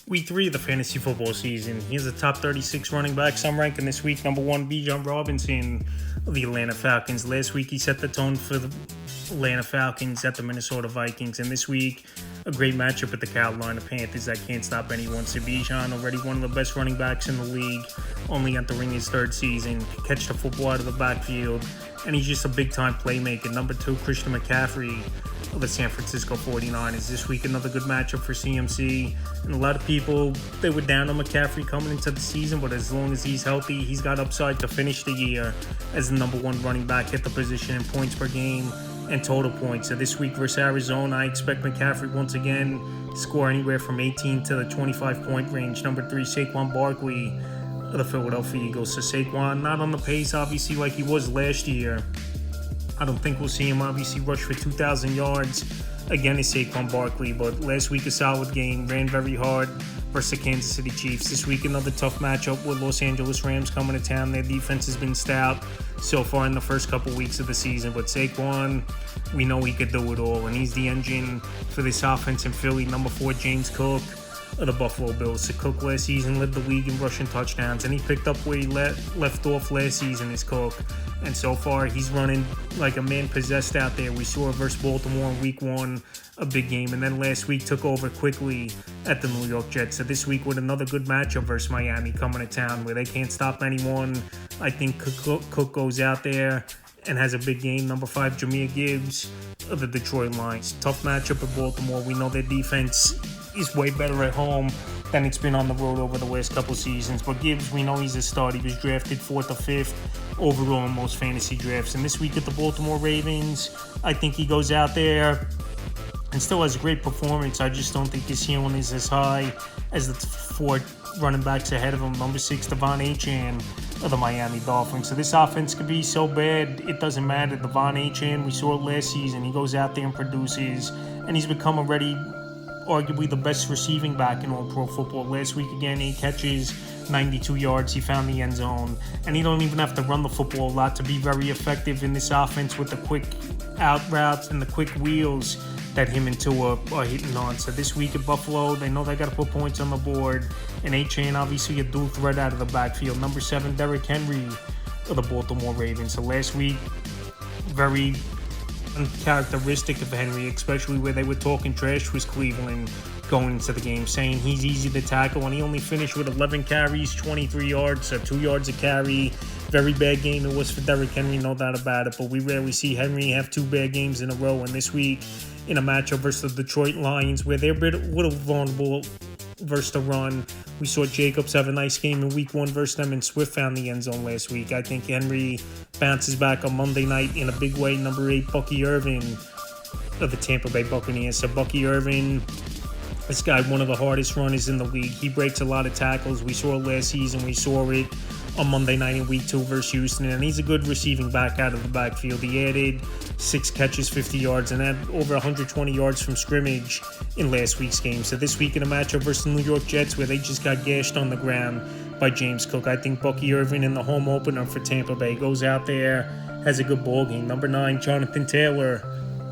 Week 3 of the fantasy football season. Here's the top 36 running backs I'm ranking this week. Number 1, Bijan Robinson of the Atlanta Falcons. Last week he set the tone for the Atlanta Falcons at the Minnesota Vikings. And this week, a great matchup with the Carolina Panthers that can't stop anyone. So Bijan, already one of the best running backs in the league, only entering his third season, can catch the football out of the backfield. And he's just a big-time playmaker. Number 2, Christian McCaffrey of the San Francisco 49ers. This week, another good matchup for CMC. And a lot of people, they were down on McCaffrey coming into the season, but as long as he's healthy, he's got upside to finish the year as the number 1 running back at the position in points per game and total points. So this week versus Arizona, I expect McCaffrey once again to score anywhere from 18 to the 25-point range. Number 3, Saquon Barkley of the Philadelphia Eagles. So Saquon, not on the pace, obviously, like he was last year. I don't think we'll see him obviously rush for 2,000 yards again as Saquon Barkley, but last week a solid game, ran very hard versus the Kansas City Chiefs. This week another tough matchup with Los Angeles Rams coming to town. Their defense has been stout so far in the first couple weeks of the season, but Saquon, we know he could do it all, and he's the engine for this offense in Philly. Number 4, James Cook of the Buffalo Bills. So Cook last season led the league in rushing touchdowns, and he picked up where he left off last season as Cook. And so far, he's running like a man possessed out there. We saw versus Baltimore in week 1, a big game, and then last week took over quickly at the New York Jets. So this week with another good matchup versus Miami coming to town where they can't stop anyone. I think Cook goes out there and has a big game. Number 5, Jahmyr Gibbs of the Detroit Lions. Tough matchup at Baltimore. We know their defense is way better at home than it's been on the road over the last couple seasons. But Gibbs, we know he's a stud. He was drafted 4th or 5th overall in most fantasy drafts. And this week at the Baltimore Ravens, I think he goes out there and still has a great performance. I just don't think his ceiling is as high as the 4 running backs ahead of him. Number 6, Devon Achane of the Miami Dolphins. So this offense could be so bad, it doesn't matter. Devon Achane, we saw it last season. He goes out there and produces, and he's become already arguably the best receiving back in all pro football. Last week again, 8 catches, 92 yards. He found the end zone, and he don't even have to run the football a lot to be very effective in this offense with the quick out routes and the quick wheels that him and Tua are hitting on. So this week at Buffalo, they know they got to put points on the board, and Achane obviously a dual threat out of the backfield. Number 7, Derrick Henry of the Baltimore Ravens. So last week, very uncharacteristic of Henry, especially where they were talking trash with Cleveland going into the game, saying he's easy to tackle, and he only finished with 11 carries, 23 yards, so 2 yards a carry. Very bad game it was for Derrick Henry, no doubt about it, but we rarely see Henry have 2 bad games in a row. And this week, in a matchup versus the Detroit Lions, where they're a little vulnerable versus the run, we saw Jacobs have a nice game in week 1 versus them, and Swift found the end zone last week. I think Henry bounces back on Monday night in a big way. Number 8, Bucky Irvin of the Tampa Bay Buccaneers. So Bucky Irvin, this guy, one of the hardest runners in the league. He breaks a lot of tackles. We saw it last season. We saw it on Monday night in week 2 versus Houston, and he's a good receiving back out of the backfield. He added 6 catches, 50 yards, and had over 120 yards from scrimmage in last week's game. So this week in a matchup versus the New York Jets, where they just got gashed on the ground by James Cook, I think Bucky Irvin in the home opener for Tampa Bay goes out there, has a good ball game. Number 9, Jonathan Taylor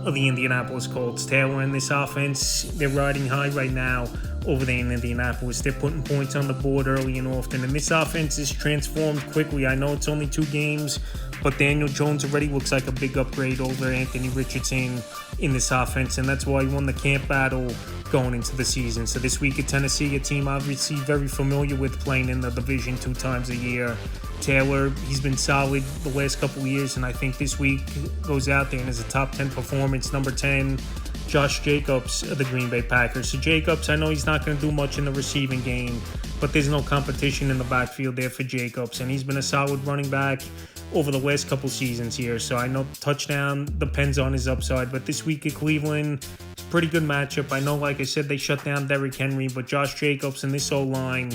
of the Indianapolis Colts. Taylor in this offense, they're riding high right now over there in Indianapolis. They're putting points on the board early and often, and this offense is transformed quickly. I know it's only 2 games, but Daniel Jones already looks like a big upgrade over Anthony Richardson in this offense, and that's why he won the camp battle going into the season. So this week at Tennessee, a team obviously very familiar with playing in the division 2 times a year. Taylor, he's been solid the last couple of years, and I think this week goes out there and is a top 10 performance. Number 10, Josh Jacobs of the Green Bay Packers. So Jacobs, I know he's not going to do much in the receiving game, but there's no competition in the backfield there for Jacobs, and he's been a solid running back over the last couple seasons here. So I know touchdown depends on his upside, but this week at Cleveland, it's a pretty good matchup. I know, like I said, they shut down Derrick Henry, but Josh Jacobs and this O-line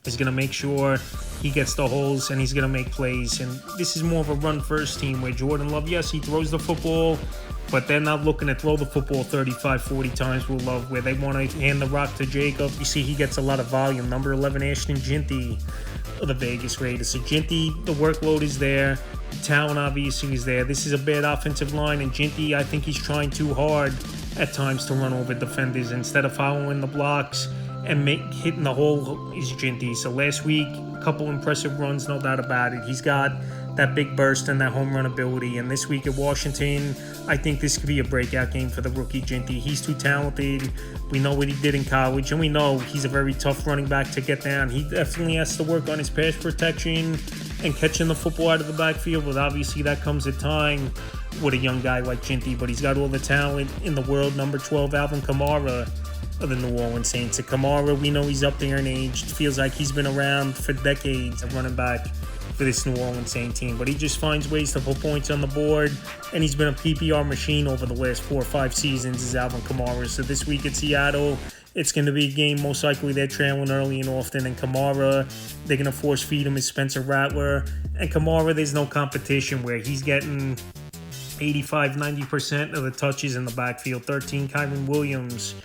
is going to make sure he gets the holes and he's going to make plays. And this is more of a run-first team where Jordan Love, yes, he throws the football, but they're not looking to throw the football 35, 40 times with Love, where they want to hand the rock to Jacob. You see he gets a lot of volume. Number 11, Ashton Jeanty of the Vegas Raiders. So Jeanty, the workload is there. The talent obviously is there. This is a bad offensive line, and Jeanty, I think he's trying too hard at times to run over defenders instead of following the blocks and hitting the hole is Ginty. So last week, a couple impressive runs, no doubt about it. He's got that big burst and that home run ability. And this week at Washington, I think this could be a breakout game for the rookie Ginty. He's too talented. We know what he did in college, and we know he's a very tough running back to get down. He definitely has to work on his pass protection and catching the football out of the backfield, but obviously that comes at time with a young guy like Ginty. But he's got all the talent in the world. Number 12, Alvin Kamara of the New Orleans Saints. Kamara, we know he's up there in age. It feels like he's been around for decades, a running back for this New Orleans Saints team, but he just finds ways to put points on the board, and he's been a PPR machine over the last 4 or 5 seasons as Alvin Kamara. So this week at Seattle, it's going to be a game most likely they're trailing early and often, and Kamara, they're going to force feed him as Spencer Rattler, and Kamara, there's no competition where he's getting 85-90% of the touches in the backfield. 13, Kyren Williams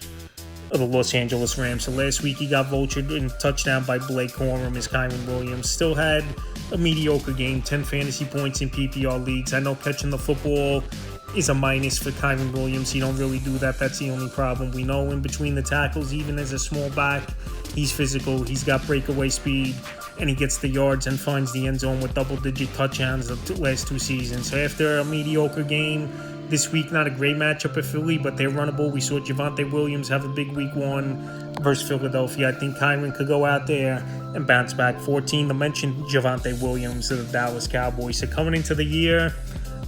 of the Los Angeles Rams. So last week he got vultured in touchdown by Blake Corum as Kyren Williams. Still had a mediocre game, 10 fantasy points in PPR leagues. I know catching the football is a minus for Kyren Williams. He don't really do that. That's the only problem. We know in between the tackles, even as a small back, he's physical. He's got breakaway speed, and he gets the yards and finds the end zone with double-digit touchdowns the last 2 seasons. So after a mediocre game this week, not a great matchup at Philly, but they're runnable. We saw Javonte Williams have a big week 1 versus Philadelphia. I think Kyren could go out there and bounce back. 14, to mention Javonte Williams of the Dallas Cowboys. So coming into the year,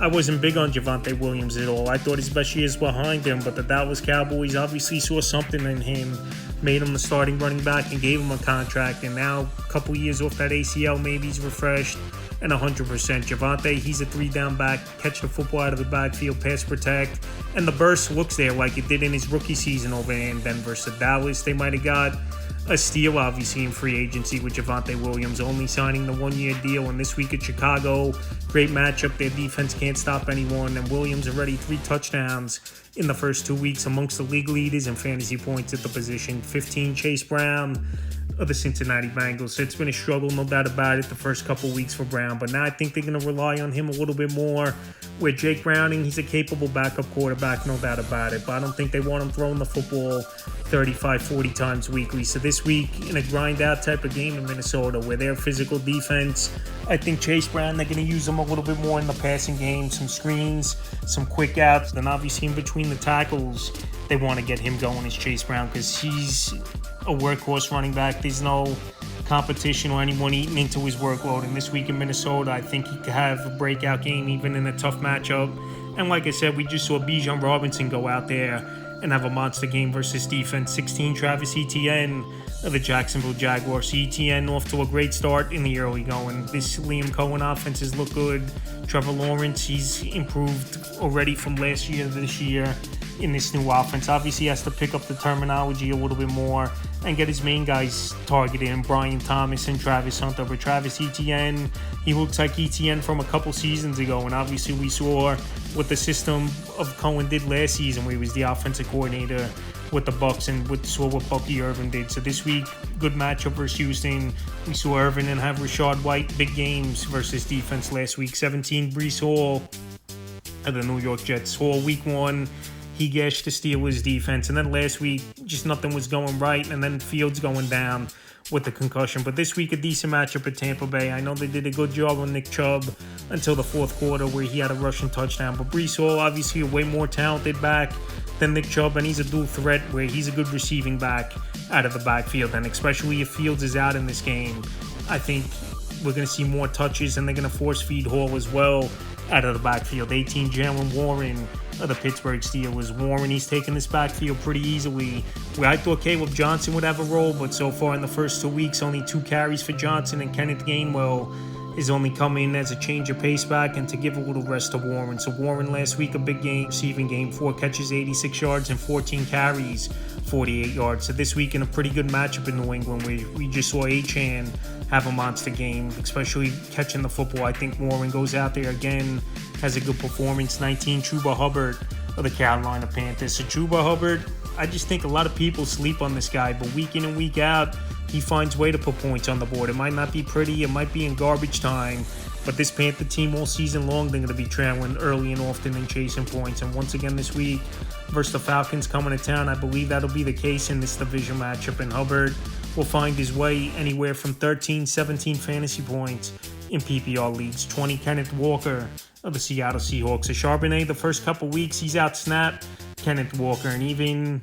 I wasn't big on Javonte Williams at all. I thought his best years behind him, but the Dallas Cowboys obviously saw something in him, made him the starting running back, and gave him a contract. And now, a couple years off that ACL, maybe he's refreshed and 100%. Javonte, he's a 3-down back, catch the football out of the backfield, pass protect, and the burst looks there like it did in his rookie season over in Denver. So Dallas, they might have got a steal, obviously, in free agency with Javonte Williams, only signing the 1-year deal. And this week at Chicago, great matchup. Their defense can't stop anyone. And Williams already 3 touchdowns in the first 2 weeks, amongst the league leaders in fantasy points at the position. 15, Chase Brown of the Cincinnati Bengals. So it's been a struggle, no doubt about it, the first couple weeks for Brown. But now I think they're going to rely on him a little bit more. With Jake Browning, he's a capable backup quarterback, no doubt about it. But I don't think they want him throwing the football 35, 40 times weekly. So this week, in a grind-out type of game in Minnesota, where their physical defense, I think Chase Brown, they're going to use him a little bit more in the passing game, some screens, some quick outs. Then obviously in between the tackles, they want to get him going as Chase Brown, because he's a workhorse running back. There's no competition or anyone eating into his workload. And this week in Minnesota, I think he could have a breakout game even in a tough matchup. And like I said, we just saw Bijan Robinson go out there and have a monster game versus defense. 16, Travis Etienne of the Jacksonville Jaguars. Etienne off to a great start in the early going. This Liam Cohen offense has looked good. Trevor Lawrence, he's improved already from last year to this year in this new offense. Obviously, he has to pick up the terminology a little bit more and get his main guys targeted, and Brian Thomas and Travis Hunter. But Travis Etienne, he looks like Etienne from a couple seasons ago, and obviously we saw what the system of Cohen did last season, where he was the offensive coordinator with the Bucs, and saw what Bucky Irvin did. So this week, good matchup versus Houston. We saw Irvin and have Rachaad White, big games versus defense last week. 17, Breece Hall of the New York Jets. Hall, week 1, he gashed the Steelers defense, and then last week just nothing was going right, and then Fields going down with the concussion. But this week, a decent matchup at Tampa Bay. I know they did a good job on Nick Chubb until the fourth quarter, where he had a rushing touchdown. But Breece Hall, obviously a way more talented back than Nick Chubb, and he's a dual threat where he's a good receiving back out of the backfield. And especially if Fields is out in this game, I think we're going to see more touches, and they're going to force feed Hall as well out of the backfield. 18, Jaylen Warren of the Pittsburgh Steelers. Warren, he's taken this backfield pretty easily, where I thought Caleb Johnson would have a role, but so far in the first 2 weeks, only 2 carries for Johnson, and Kenneth Gainwell is only coming in as a change of pace back and to give a little rest to Warren. So Warren last week, a big game, receiving game, 4 catches, 86 yards, and 14 carries, 48 yards. So this week in a pretty good matchup in New England, we just saw Achane have a monster game, especially catching the football. I think Warren goes out there again, has a good performance. 19, Chuba Hubbard of the Carolina Panthers. So Chuba Hubbard, I just think a lot of people sleep on this guy, but week in and week out, he finds way to put points on the board. It might not be pretty, it might be in garbage time, But this Panther team all season long, they're going to be trailing early and often and chasing points. And once again this week versus the Falcons coming to town, I believe that'll be the case in this division matchup. And Hubbard will find his way anywhere from 13, 17 fantasy points in PPR leagues. 20 Kenneth Walker of the Seattle Seahawks. So Charbonnet, the first couple weeks, he's out-snapped Kenneth Walker. And even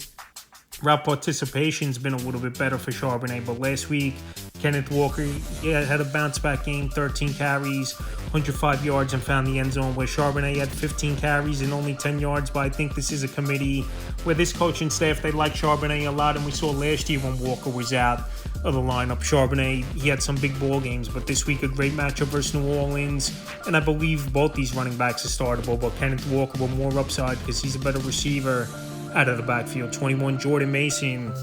route participation's been a little bit better for Charbonnet. But last week, Kenneth Walker had a bounce-back game, 13 carries, 105 yards, and found the end zone, where Charbonnet had 15 carries and only 10 yards. But I think this is a committee where this coaching staff, they like Charbonnet a lot, and we saw last year when Walker was out of the lineup. Charbonnet, he had some big ball games, but this week a great matchup versus New Orleans, and I believe both these running backs are startable, but Kenneth Walker with more upside because he's a better receiver out of the backfield. 21 Jordan Mason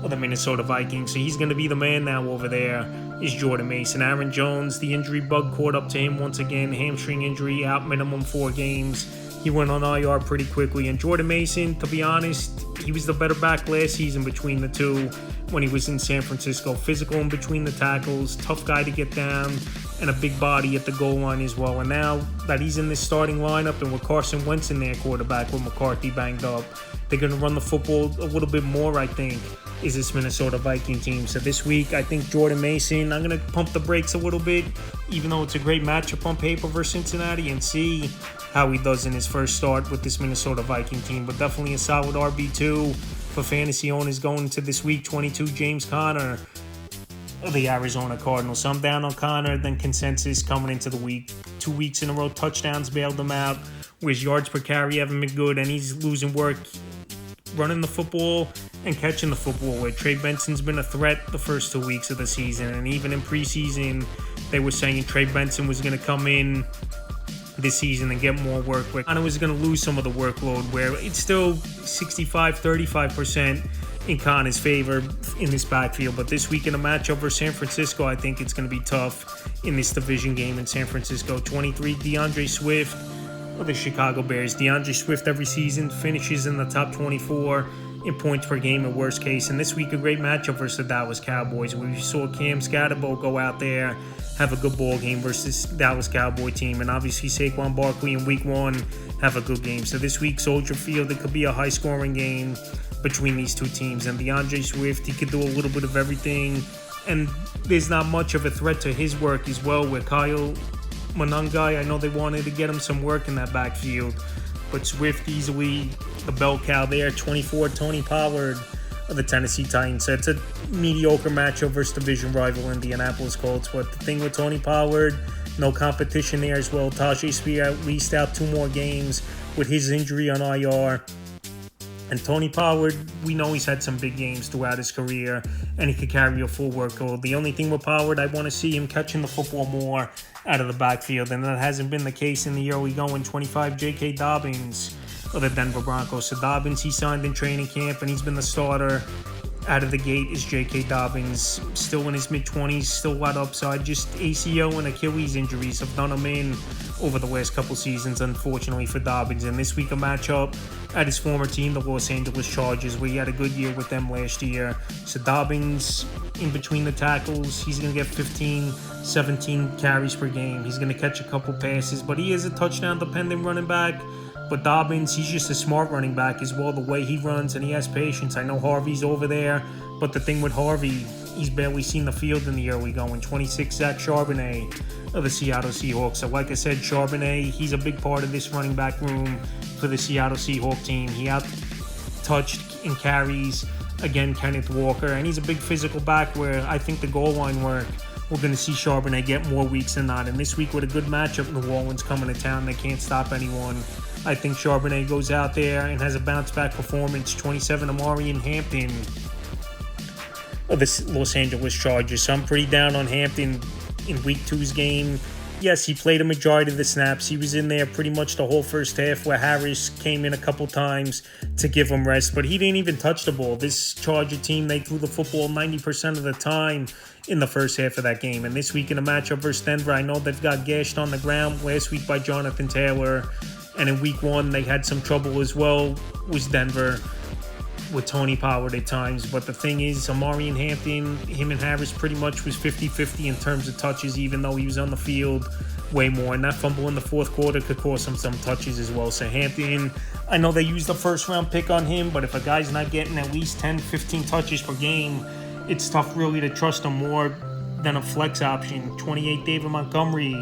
of the Minnesota Vikings. So he's going to be the man now over there, is Jordan Mason. Aaron Jones, the injury bug caught up to him once again. Hamstring injury, out minimum 4 games. He went on IR pretty quickly. And Jordan Mason, to be honest, he was the better back last season between the two when he was in San Francisco. Physical in between the tackles, tough guy to get down, and a big body at the goal line as well. And now that he's in this starting lineup and with Carson Wentz in their quarterback with McCarthy banged up, they're going to run the football a little bit more, I think, is this Minnesota Viking team. So this week, I think Jordan Mason, I'm going to pump the brakes a little bit, even though it's a great matchup on paper versus Cincinnati, and see how he does in his first start with this Minnesota Viking team. But definitely a solid RB2 for fantasy owners going into this week. 22, James Conner of the Arizona Cardinals. So I'm down on Conner, then consensus coming into the week. 2 weeks in a row, touchdowns bailed him out, where his yards per carry haven't been good, and he's losing work running the football and catching the football, where Trey Benson's been a threat the first 2 weeks of the season. And even in preseason, they were saying Trey Benson was going to come in this season and get more work, where Conner was going to lose some of the workload, where it's still 65-35% in Conner's favor in this backfield. But this week in a matchup versus San Francisco, I think it's going to be tough in this division game in San Francisco. 23, DeAndre Swift of the Chicago Bears. DeAndre Swift every season finishes in the top 24 in points per game in worst case. And this week a great matchup versus the Dallas Cowboys, where we saw Cam Scatterbo go out there, have a good ball game versus Dallas Cowboy team. And obviously Saquon Barkley in week 1 have a good game. So this week, Soldier Field, it could be a high-scoring game between these two teams. And DeAndre Swift, he could do a little bit of everything. And there's not much of a threat to his work as well, with Kyle Monangai, I know they wanted to get him some work in that backfield, but Swift easily the bell cow there. 24, Tony Pollard of the Tennessee Titans. So it's a mediocre matchup versus division rival Indianapolis Colts. But the thing with Tony Pollard, no competition there as well. Tajay Spear at least out 2 more games with his injury on IR. And Tony Pollard, we know he's had some big games throughout his career, and he could carry a full workload. The only thing with Pollard, I want to see him catching the football more out of the backfield, and that hasn't been the case in the early going. 25, J.K. Dobbins of the Denver Broncos. So Dobbins, he signed in training camp, and he's been the starter out of the gate. Is J.K. Dobbins, still in his mid-20s, still a lot of upside. Just ACL and Achilles injuries have done him in over the last couple seasons, unfortunately for Dobbins. And this week a matchup at his former team, the Los Angeles Chargers, where he had a good year with them last year. So Dobbins, in between the tackles, he's going to get 15, 17 carries per game. He's going to catch a couple passes, but he is a touchdown-dependent running back. But Dobbins, he's just a smart running back as well, the way he runs, and he has patience. I know Harvey's over there, but the thing with Harvey, he's barely seen the field in the early going. 26, Zach Charbonnet of the Seattle Seahawks. So like I said, Charbonnet, he's a big part of this running back room for the Seattle Seahawks team. He out-touched in carries, again, Kenneth Walker, and he's a big physical back, where I think the goal line work, we're going to see Charbonnet get more weeks than not. And this week with a good matchup, New Orleans coming to town, they can't stop anyone. I think Charbonnet goes out there and has a bounce-back performance. 27, Amarian Hampton of the Los Angeles Chargers. So I'm pretty down on Hampton in Week 2's game. Yes, he played a majority of the snaps. He was in there pretty much the whole first half, where Harris came in a couple times to give him rest, but he didn't even touch the ball. This Charger team, they threw the football 90% of the time in the first half of that game. And this week in a matchup versus Denver, I know they've got gashed on the ground last week by Jonathan Taylor. And in week 1, they had some trouble as well, was Denver, with Tony Pollard at times. But the thing is, Amarian Hampton, him and Harris pretty much was 50-50 in terms of touches, even though he was on the field way more. And that fumble in the fourth quarter could cost him some touches as well. So Hampton, I know they used the first round pick on him, but if a guy's not getting at least 10, 15 touches per game, it's tough really to trust him more than a flex option. 28, David Montgomery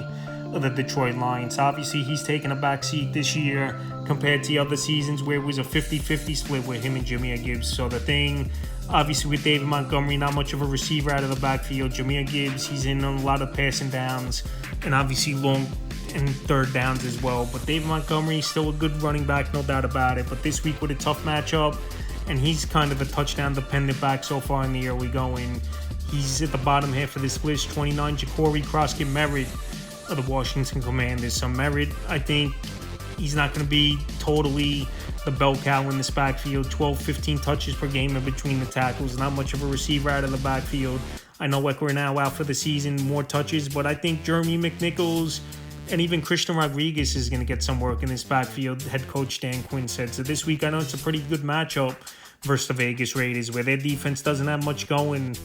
of the Detroit Lions. Obviously, he's taken a back seat this year compared to other seasons where it was a 50-50 split with him and Jahmyr Gibbs. So the thing, obviously with David Montgomery, not much of a receiver out of the backfield. Jahmyr Gibbs, he's in a lot of passing downs and obviously long and third downs as well. But David Montgomery, still a good running back, no doubt about it. But this week with a tough matchup, and he's kind of a touchdown-dependent back so far in the early going. He's at the bottom half of this list. 29, Ja'Cory Croskett-Merritt of the Washington Commanders. So Merritt, I think he's not going to be totally the bell cow in this backfield. 12, 15 touches per game in between the tackles. Not much of a receiver out of the backfield. I know Eckler now out for the season, more touches, but I think Jeremy McNichols and even Christian Rodriguez is going to get some work in this backfield, head coach Dan Quinn said. So this week, I know it's a pretty good matchup versus the Vegas Raiders, where their defense doesn't have much going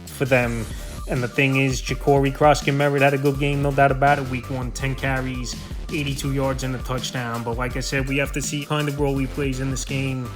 for them. And the thing is, Ja'Cory Croskett-Merritt had a good game, no doubt about it. Week 1, 10 carries, 82 yards and a touchdown. But like I said, we have to see kind of role he plays in this game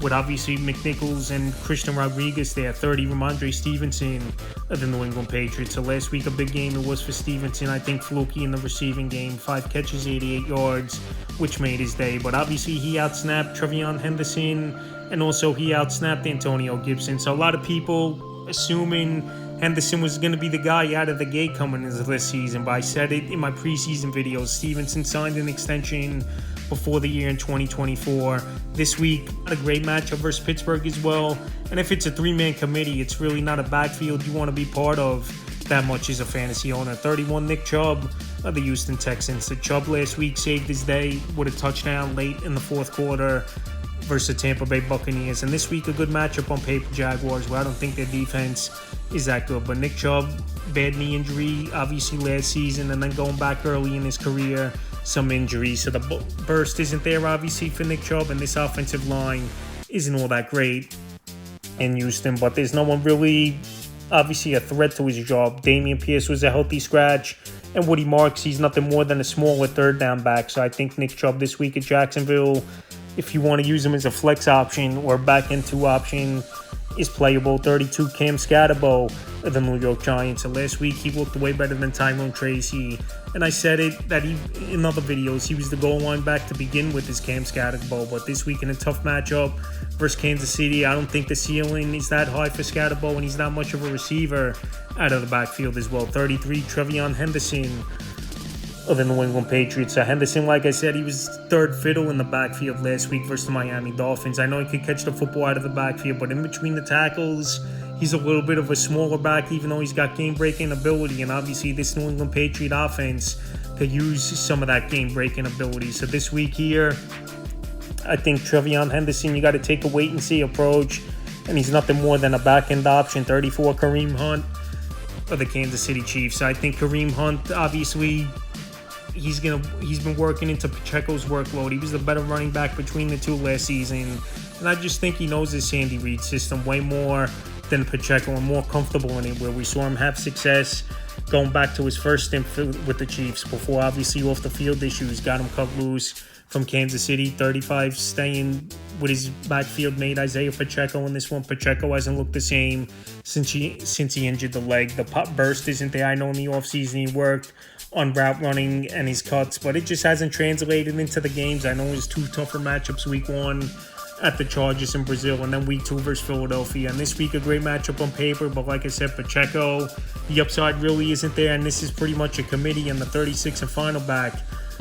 with obviously McNichols and Christian Rodriguez there. 30, Ramondre Stevenson of the New England Patriots. So last week, a big game it was for Stevenson. I think fluky in the receiving game. 5 catches, 88 yards, which made his day. But obviously, he outsnapped Trevion Henderson, and also he outsnapped Antonio Gibson. So a lot of people assuming Henderson was going to be the guy out of the gate coming into this season, but I said it in my preseason videos. Stevenson signed an extension before the year in 2024. This week, a great matchup versus Pittsburgh as well. And if it's a 3-man committee, it's really not a backfield you want to be part of that much as a fantasy owner. 31, Nick Chubb of the Houston Texans. So Chubb last week saved his day with a touchdown late in the fourth quarter versus the Tampa Bay Buccaneers. And this week, a good matchup on paper, Jaguars, where I don't think their defense is that good. But Nick Chubb, bad knee injury, obviously last season, and then going back early in his career, some injuries. So the burst isn't there, obviously, for Nick Chubb, and this offensive line isn't all that great in Houston. But there's no one really, obviously, a threat to his job. Damian Pierce was a healthy scratch, and Woody Marks, he's nothing more than a smaller third down back. So I think Nick Chubb this week at Jacksonville, if you want to use him as a flex option or back end 2 option, is playable. 32, Cam Scatterbo of the New York Giants. And last week, he looked way better than Tyrone Tracy. And I said it that he, in other videos, he was the goal line back to begin with, his Cam Scatterbo. But this week in a tough matchup versus Kansas City, I don't think the ceiling is that high for Scatterbo, and he's not much of a receiver out of the backfield as well. 33, Trevion Henderson of the New England Patriots. So Henderson, like I said, he was third fiddle in the backfield last week versus the Miami Dolphins. I know he could catch the football out of the backfield, but in between the tackles, he's a little bit of a smaller back, even though he's got game-breaking ability. And obviously, this New England Patriot offense could use some of that game-breaking ability. So this week here, I think Trevion Henderson, you got to take a wait-and-see approach, and he's nothing more than a back-end option. 34, Kareem Hunt of the Kansas City Chiefs. So I think Kareem Hunt, obviously, he's been working into Pacheco's workload. He was the better running back between the two last season, and I just think he knows his Andy Reid system way more than Pacheco and more comfortable in it, where we saw him have success going back to his first stint with the Chiefs before obviously off the field issues got him cut loose from Kansas City. 35 staying with his backfield mate Isaiah Pacheco in this one. Pacheco hasn't looked the same since he injured the leg. The pop burst isn't there. I know in the offseason he worked on route running and his cuts, but it just hasn't translated into the games. I know it was 2 tougher matchups, week 1 at the Chargers in Brazil, and then week 2 versus Philadelphia. And this week, a great matchup on paper, but like I said, Pacheco, the upside really isn't there, and this is pretty much a committee. And the 36 and final back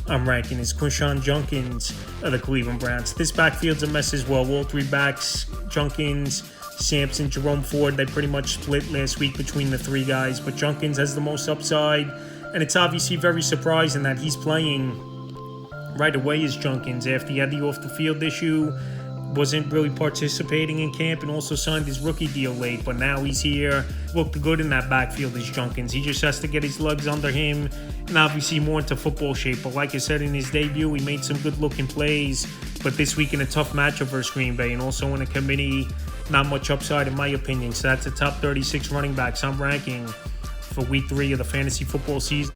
I'm ranking is Quinshon Judkins of the Cleveland Browns. This backfield's a mess as well. All 3 backs, Judkins, Sampson, Jerome Ford, they pretty much split last week between the 3 guys, but Judkins has the most upside. And it's obviously very surprising that he's playing right away as Judkins after he had the off-the-field issue, wasn't really participating in camp, and also signed his rookie deal late. But now he's here, looked good in that backfield as Judkins. He just has to get his legs under him and obviously more into football shape. But like I said, in his debut, he made some good-looking plays. But this week in a tough matchup versus Green Bay and also in a committee, not much upside in my opinion. So that's the top 36 running backs I'm ranking for week 3 of the fantasy football season.